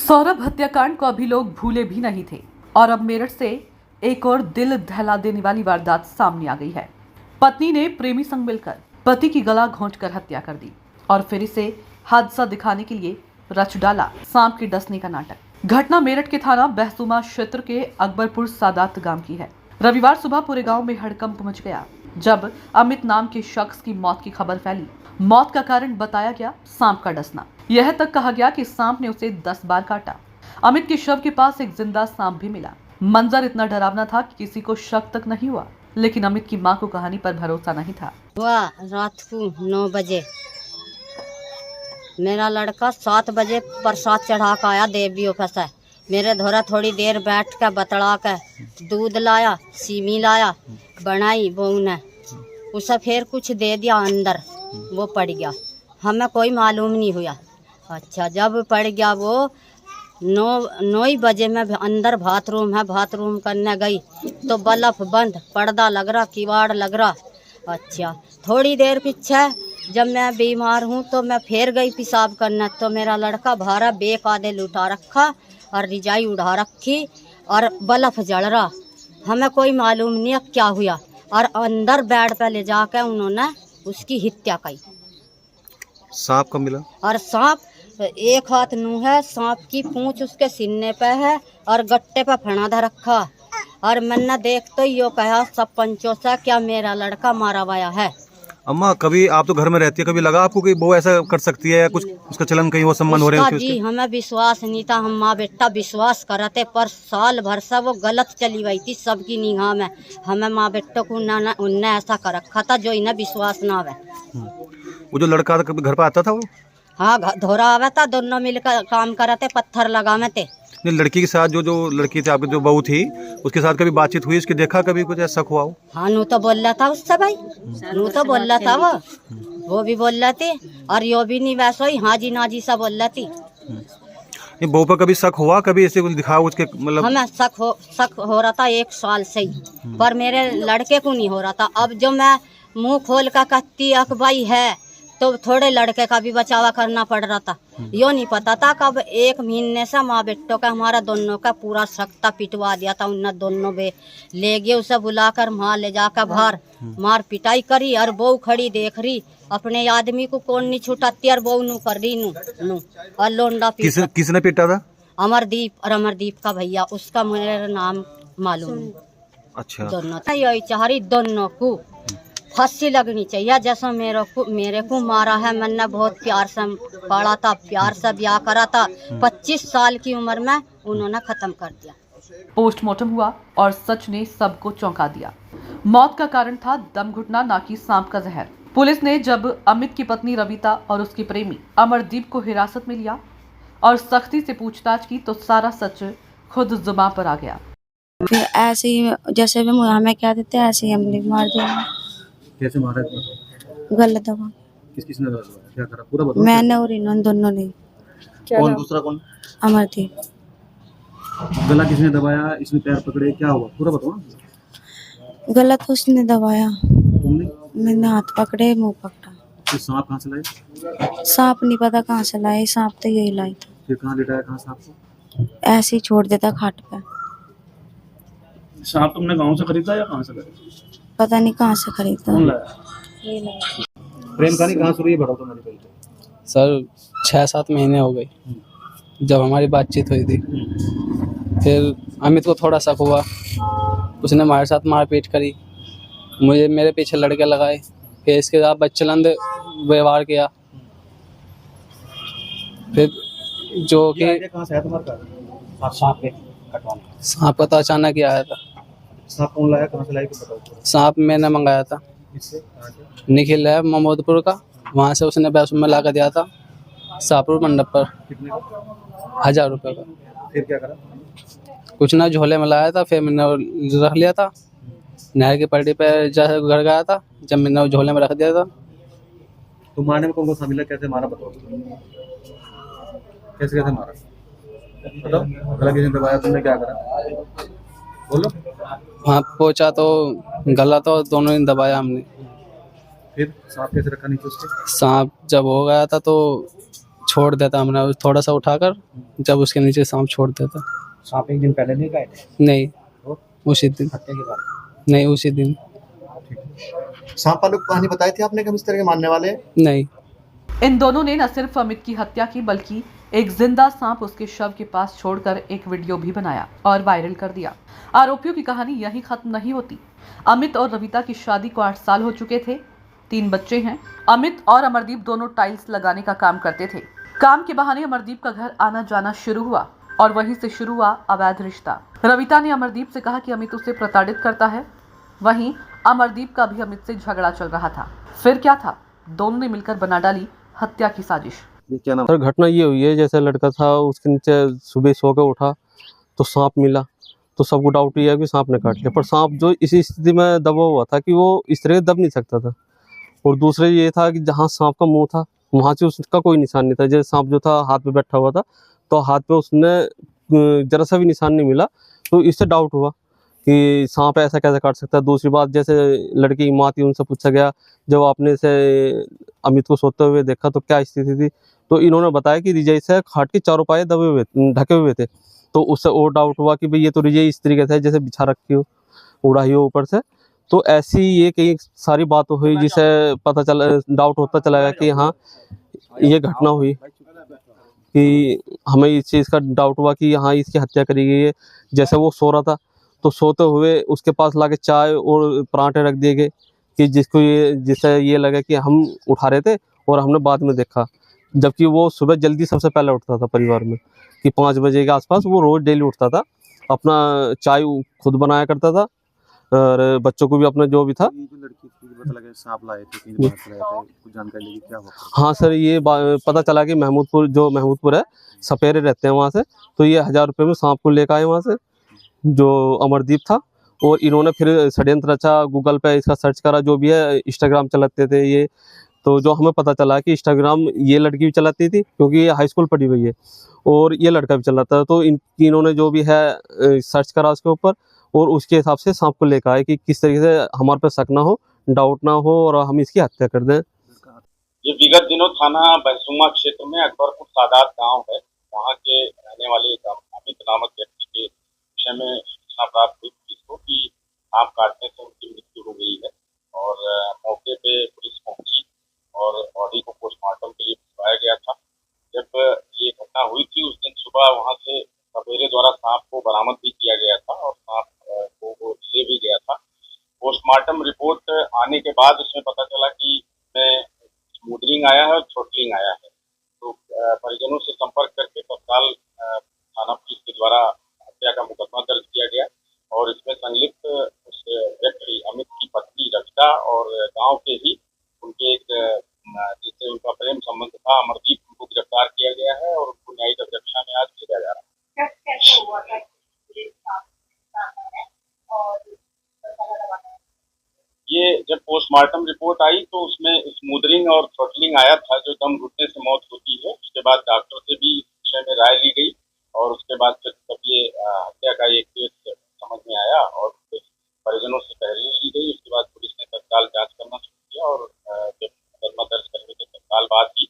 सौरभ हत्याकांड को अभी लोग भूले भी नहीं थे और अब मेरठ से एक और दिल दहला देने वाली वारदात सामने आ गई है। पत्नी ने प्रेमी संग मिलकर पति की गला घोंटकर हत्या कर दी और फिर इसे हादसा दिखाने के लिए रच डाला सांप के डसने का नाटक। घटना मेरठ के थाना बहसुमा क्षेत्र के अकबरपुर सादात गांव की है। रविवार सुबह पूरे गांव में हड़कंप मच गया जब अमित नाम के शख्स की मौत की खबर फैली। मौत का कारण बताया गया सांप का डसना। यह तक कहा गया कि सांप ने उसे 10 बार काटा। अमित के शव के पास एक जिंदा सांप भी मिला। मंजर इतना डरावना था कि किसी को शक तक नहीं हुआ, लेकिन अमित की मां को कहानी पर भरोसा नहीं था। रात को 9 बजे मेरा लड़का 7 बजे प्रसाद चढ़ा कर आया देवियों का से। मेरे धोरा थोड़ी देर बैठ कर बतड़ा कर दूध लाया, सीमी लाया, बनाई बहू ने, उसे फिर कुछ दे दिया अंदर, वो पड़ गया। हमें कोई मालूम नहीं हुआ। अच्छा, जब पड़ गया वो 9 बजे में अंदर बाथरूम है, बाथरूम करने गई तो बल्ब बंद, पर्दा लग रहा, किवाड़ लग रहा। अच्छा, थोड़ी देर पीछे जब मैं बीमार हूँ तो मैं फिर गई पेशाब करने, तो मेरा लड़का भारा बेक आधे लुटा रखा और रिजाई उड़ा रखी और बल्ब जल रहा। हमें कोई मालूम नहीं क्या हुआ और अंदर बेड पे ले जाकर उन्होंने उसकी हत्या की। सांप कब मिला? और सांप एक हाथ नू है, सांप की पूंछ उसके सीने पे है और गट्टे पे फना धा रखा। और मैंने देख तो यो कहा सब पंचों से क्या मेरा लड़का मारा हुआ है। अम्मा, कभी आप तो घर में रहती है, कभी लगा आपको कि वो ऐसा कर सकती है या कुछ उसका चलन कहीं वो सम्मान हो रहे हैं? जी हमें विश्वास नहीं था, हम माँ बेटा विश्वास करते, पर साल भर से वो गलत चली हुई थी सबकी निगाह में। हमें माँ बेटों को उनने ऐसा कर रखा था जो इन्हें विश्वास ना आवे। वो जो लड़का था कभी घर पर आता था वो? हाँ, धोरा आवे था, दोनों मिलकर काम करते, पत्थर लगावे थे। नहीं, लड़की के साथ जो लड़की थी आपकी, जो बहू थी, उसके साथ कभी बातचीत हुई? इसके देखा कभी कुछ ऐसा हुआ हो? हाँ, नू तो बोल रहा था उससे भाई, नू तो बोल रहा था वो भी बोल रहा थी और यो भी नहीं वैसा ही हाँ जी ना जी सा बोल रहा थी। ये बहू पर कभी शक हुआ, कभी ऐसे कुछ दिखा उसके मतलब? हमें शक हो रहा था 1 साल से ही, पर मेरे लड़के को नहीं हो रहा था। अब जो मैं मुंह खोल कर कहती अकबाई है तो थोड़े लड़के का भी बचावा करना पड़ रहा था। यो नहीं पता था कब 1 महीने से माँ बेटों का हमारा दोनों का पूरा सख्ता पिटवा दिया था। उन दोनों बे ले गए, उसे बुलाकर माँ ले जाकर बाहर मार पिटाई करी और बहू खड़ी देख रही। अपने आदमी को कौन नहीं छुटाती और बहू नू कर रही नू और लोंडा पीटा। किसने पीटा था? अमरदीप और अमरदीप का भैया, उसका मेरा नाम मालूम नहीं। अच्छा, दोनों यही चाह रही, दोनों को फांसी लगनी चाहिए जैसा मेरे को मारा है। मैंने बहुत प्यार से पाला था, प्यार से ब्याह करा था। 25 साल की उम्र में उन्होंने खत्म कर दिया। पोस्टमार्टम हुआ और सच ने सबको चौंका दिया। मौत का कारण था दम घुटना, ना कि सांप का जहर। पुलिस ने जब अमित की पत्नी रविता और उसके प्रेमी अमरदीप को हिरासत में लिया और सख्ती से पूछताछ की तो सारा सच खुद जुबान पर आ गया। फिर ऐसे ही जैसे भी हमें क्या देते ऐसे ही हमने मार दिया। कैसे मारा? गलत दबा। किसने क्या करा पूरा बताओ। मैंने और इन्होंने दोनों ने। कौन दूसरा कौन? अमरदीप। गला किसने दबाया? इसने पैर पकड़े, क्या हुआ पूरा बताओ ना। गलत उसने दबाया, तुमने? मैंने हाथ पकड़े, मुंह पकड़ा। तो सांप कहाँ से लाए? सांप नहीं पता कहाँ से लाए, सांप तो यही लाई था। फिर कहाँ लिटाया, कहाँ सांप को? ऐसे ही छोड़ देता खाट पे। सांप तुमने गांव से खरीदा या कहाँ से खरीदा? पता नहीं कहाँ से खरीदा। कौन लाया? प्रेम कहानी कहाँ शुरू हुई बताओ तुम्हारी पहले। सर 6-7 महीने हो गए जब हमारी बातचीत हुई थी। फिर अमित को थोड़ा शक हुआ, उसने हमारे साथ मारपीट करी, मेरे पीछे लड़के लगाए, फिर इसके साथ बच्चेलंद व्यवहार किया। फिर जो कि कहाँ से आया तुम्हारा? सांप का तो अचानक ही आया था। सांप कौन लाया, कहाँ से लाया बताओ। सांप मैंने मंगाया था, निखिल है महमूदपुर का, वहाँ से उसने पैसों में ला कर दिया था शाहपुर मंडप पर। कितने का? 1000 रुपये का। फिर क्या करा? कुछ ना, झोले में लाया था, फिर मैंने रख लिया था नहर की पटड़ी पे। जैसे घर गया था, जब मैंने झोले में रख दिया था। तो मारने में कौन कौन शामिल है, कैसे मारा बताओ। कैसे कैसे मारा बताओ। गला किसने दबाया, तुमने क्या करा बोलो। वहाँ पहुँचा तो गला तो दोनों ने दबाया हमने। फिर सांप कैसे रखा नीचे उसके? सांप जब हो गया था तो छोड़ देता हमने थोड़ा सा उठाकर, जब उसके नीचे सांप छोड़ देता। सांप एक दिन पहले नहीं गए नहीं, उसी दिन। हत्या के बाद? नहीं, उसी दिन। सांप वालों को कहानी बताई थी आपने कि हम इस तरह के मानने वाले हैं? नहीं। इन दोनों ने न सिर्फ अमित की हत्या की बल्कि एक जिंदा सांप उसके शव के पास छोड़कर एक वीडियो भी बनाया और वायरल कर दिया। आरोपियों की कहानी यहीं खत्म नहीं होती। अमित और रविता की शादी को 8 साल हो चुके थे, 3 बच्चे हैं। अमित और अमरदीप दोनों टाइल्स लगाने का काम करते थे। काम के बहाने अमरदीप का घर आना जाना शुरू हुआ और वहीं से शुरू हुआ अवैध रिश्ता। रविता ने अमरदीप से कहा कि अमित उसे प्रताड़ित करता है। वहीं अमरदीप का भी अमित से झगड़ा चल रहा था। फिर क्या था? दोनों ने मिलकर बना डाली हत्या की साजिश। क्या नाम? सर घटना ये हुई है, जैसे लड़का था उसके नीचे सुबह सो के उठा तो सांप मिला, तो सबको डाउट ये है कि सांप ने काट लिया, पर सांप जो इसी स्थिति में दबा हुआ था कि वो इस तरह दब नहीं सकता था। और दूसरे ये था कि जहाँ सांप का मुंह था वहाँ से उसका कोई निशान नहीं था। जैसे सांप जो था हाथ पे बैठा हुआ था तो हाथ पे उसने जरा सा भी निशान नहीं मिला, तो इससे डाउट हुआ कि सांप ऐसा कैसे काट सकता है। दूसरी बात, जैसे लड़की की माँ थी उनसे पूछा गया, जब आपने से अमित को सोते हुए देखा तो क्या स्थिति थी, तो इन्होंने बताया कि रिजई से खाट के चारों पाए दबे हुए ढके हुए थे। तो उससे और डाउट हुआ कि भाई ये तो रिजई इस तरीके से जैसे बिछा रखी हो, उड़ाई हो ऊपर से। तो ऐसी ये कई सारी बात हुई जिसे पता चला, डाउट होता चला गया कि हाँ ये घटना हुई, कि हमें इस चीज़ का डाउट हुआ कि हाँ इसकी हत्या करी गई है। जैसे वो सो रहा था तो सोते हुए उसके पास लाके चाय और पराठे रख दिए गए कि जिससे ये लगा कि हम उठा रहे थे और हमने बाद में देखा। जबकि वो सुबह जल्दी सबसे पहले उठता था परिवार में, कि 5 बजे के आसपास वो रोज़ डेली उठता था, अपना चाय खुद बनाया करता था और बच्चों को भी अपना जो भी था। जो लड़की थी पता लगा सांप लाए थे, 3 बार लाए थे, कुछ जानकारी लगी क्या हुआ? हाँ सर, ये पता चला कि महमूदपुर है, सपेरे रहते हैं वहाँ से, तो ये 1000 रुपये में सांप को लेकर आए वहाँ से, जो अमरदीप था। और इन्होंने फिर षड्यंत्र रचा, गूगल पे इसका सर्च करा, जो भी है इंस्टाग्राम चलाते थे ये। तो जो हमें पता चला कि इंस्टाग्राम ये लड़की भी चलाती थी क्योंकि ये हाई स्कूल पढ़ी हुई है और ये लड़का भी चलाता है। तो इन्होंने जो भी है सर्च करा उसके ऊपर और उसके हिसाब से सांप को लेकर आए कि किस तरीके से हमारे पे शक ना हो, डाउट ना हो और हम इसकी हत्या कर दें। ये विगत दिनों थाना बहसुमा क्षेत्र में अकबरपुर सादात गांव है, वहां के रहने वाले अमित नामक व्यक्ति के विषय में सूचना प्राप्त हुई पुलिस को कि सांप काटने से उनकी मृत्यु हो गई है। और मौके पे पुलिस पहुंची और बॉडी को पोस्टमार्टम के लिए भिजवाया गया था। जब ये घटना हुई थी उस दिन सुबह वहां से सपेरे द्वारा सांप को बरामद भी किया गया था और सांप को ले भी गया था। पोस्टमार्टम रिपोर्ट आने के बाद उसमें पता चला कि स्मूदरिंग आया है और थ्रोटलिंग आया है। तो परिजनों से संपर्क करके तत्काल थाना पुलिस के द्वारा हत्या का मुकदमा दर्ज किया गया और इसमें संलिप्त उस व्यक्ति अमित की पत्नी रविता और गांव के ही उनके एक जिससे उनका प्रेम संबंध था अमरदीप, उनको गिरफ्तार किया गया है और उनको न्यायिक अभिरक्षा में आज भेजा जा रहा है। ये जब पोस्टमार्टम रिपोर्ट आई तो उसमें स्मूदरिंग और थ्रोटलिंग आया था, जो दम घुटने से मौत होती है। उसके बाद डॉक्टर से भी इस विषय में राय ली गई और उसके बाद फिर तब ये हत्या का एक केस समझ में आया और परिजनों से तहरीर ली गई। उसके बाद पुलिस ने तत्काल जांच करना शुरू किया और जब मुकदमा दर्ज करने के तत्काल बाद ही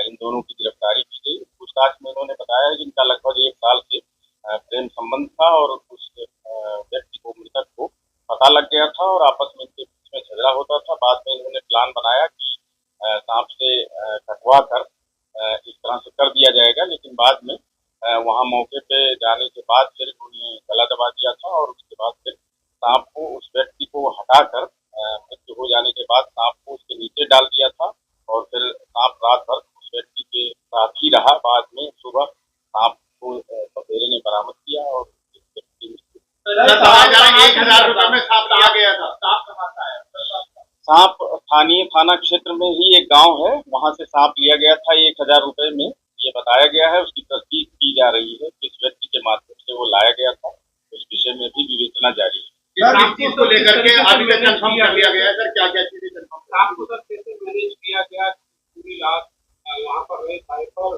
इन दोनों की गिरफ्तारी की गई। पूछताछ में इन्होंने बताया कि इनका लगभग 1 साल से प्रेम संबंध था और उस व्यक्ति को, मृतक को पता लग गया था और आपस में इनके बीच में झगड़ा होता था। बाद में इन्होंने प्लान बनाया कि सांप से कटवा कर इस तरह से कर दिया जाएगा, लेकिन बाद में वहां मौके पे जाने के बाद फिर उन्होंने गला दबा दिया था और उसके बाद फिर सांप को, उस व्यक्ति को हटाकर मृत्यु हो जाने के बाद सांप को उसके नीचे डाल दिया था और फिर सांप रात भर उस व्यक्ति के साथ ही रहा। बाद में सुबह सांप को सपेरे ने बरामद किया और 1000 रुपए में सांप लिया गया था। सांप स्थानीय थाना क्षेत्र में ही एक गांव है, वहां से सांप लिया गया था 1000 रुपए में, ये बताया गया है। उसकी तस्दीक की जा रही है, किस व्यक्ति के माध्यम से वो लाया गया था, उस विषय में भी विवेचना जारी है। इस चीज को लेकर के अभी तक कंफर्म कर लिया गया है सर, क्या क्या चीजें कंफर्म? आपको सर कैसे मैनेज किया गया पूरी रात वहाँ पर रहे साइट पर,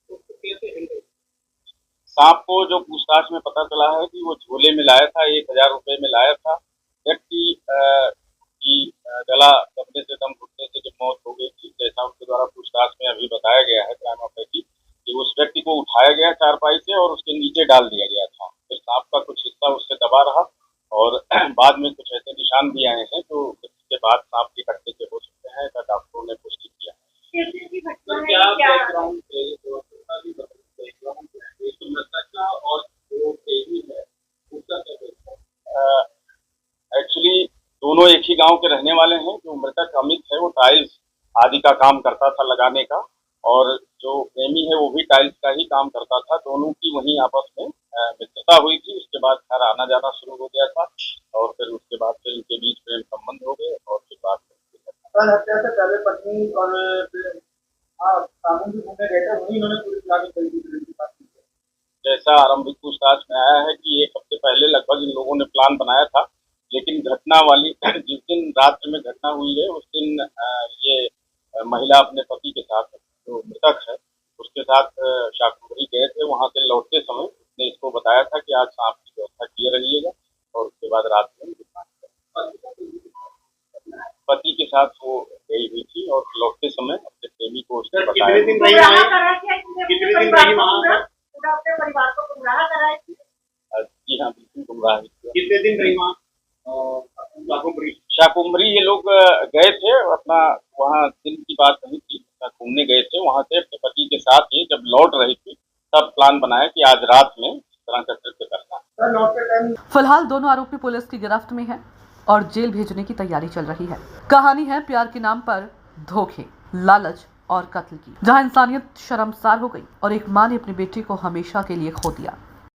कैसे हैंडल? सांप को जो पूछताछ में पता चला है कि वो झोले में लाया था, 1000 रुपए में लाया था। व्यक्ति की गला दबने से, दम घुटने से जब मौत हो गई थी, जैसा उनके द्वारा पूछताछ में अभी बताया गया है क्राइम ऑफेंस कि उस व्यक्ति को उठाया गया चारपाई से और उसके नीचे डाल दिया गया था। फिर सांप का कुछ हिस्सा उससे दबा रहा और बाद में कुछ ऐसे निशान भी आए हैं जो इसके बाद सांप के कटने के हो सकते हैं, ऐसा डॉक्टरों ने पुष्टि किया है। सर क्या बैकग्राउंड है जो बैकग्राउंड है तो मृतक का और जो प्रेमी है उसका क्या? एक्चुअली दोनों एक ही गांव के रहने वाले हैं। जो मृतक अमित है वो टाइल्स आदि का काम करता था लगाने का, और जो प्रेमी है वो भी टाइल्स का ही काम करता था। दोनों की वहीं आपस में मित्रता हुई थी। उसके बाद घर आना जाना शुरू हो गया था और फिर उसके बाद फिर इनके बीच प्रेम संबंध हो गए और फिर बाद हत्या से पहले पत्नी और कानून भी घूमने गए थे, वही उन्होंने पूरी प्लानिंग करी थी। जैसा आरंभिक पूछताछ में आया है कि 1 हफ्ते पहले लगभग इन लोगों ने प्लान बनाया था, लेकिन घटना वाली जिस दिन रात में घटना हुई है उस दिन ये महिला अपने पति के साथ, जो मृतक है उसके साथ शाकुंभरी गए थे। वहां से लौटते समय उसने इसको बताया था कि आज सांप की व्यवस्था किए रहिएगा और उसके बाद रात में पति के साथ वो गई हुई थी और लौटते समय अपने प्रेमी को उसने बताया। कितने दिन रही वहाँ? परिवार को गुमराह कराई थी? जी हाँ, बिल्कुल गुमराह किया। कितने दिन रही वहाँ? शाकुंभरी ये लोग गए थे अपना, वहाँ दिन की बात नहीं थी, घूमने गए थे। वहाँ से अपने पति के साथ ही जब लौट रही थी तब प्लान बनाया कि आज रात में इस तरह का कृत्य करना। फिलहाल दोनों आरोपी पुलिस की गिरफ्त में हैं और जेल भेजने की तैयारी चल रही है। कहानी है प्यार के नाम पर धोखे, लालच और कत्ल की, जहां इंसानियत शर्मसार हो गई और एक मां ने अपने बेटे को हमेशा के लिए खो दिया।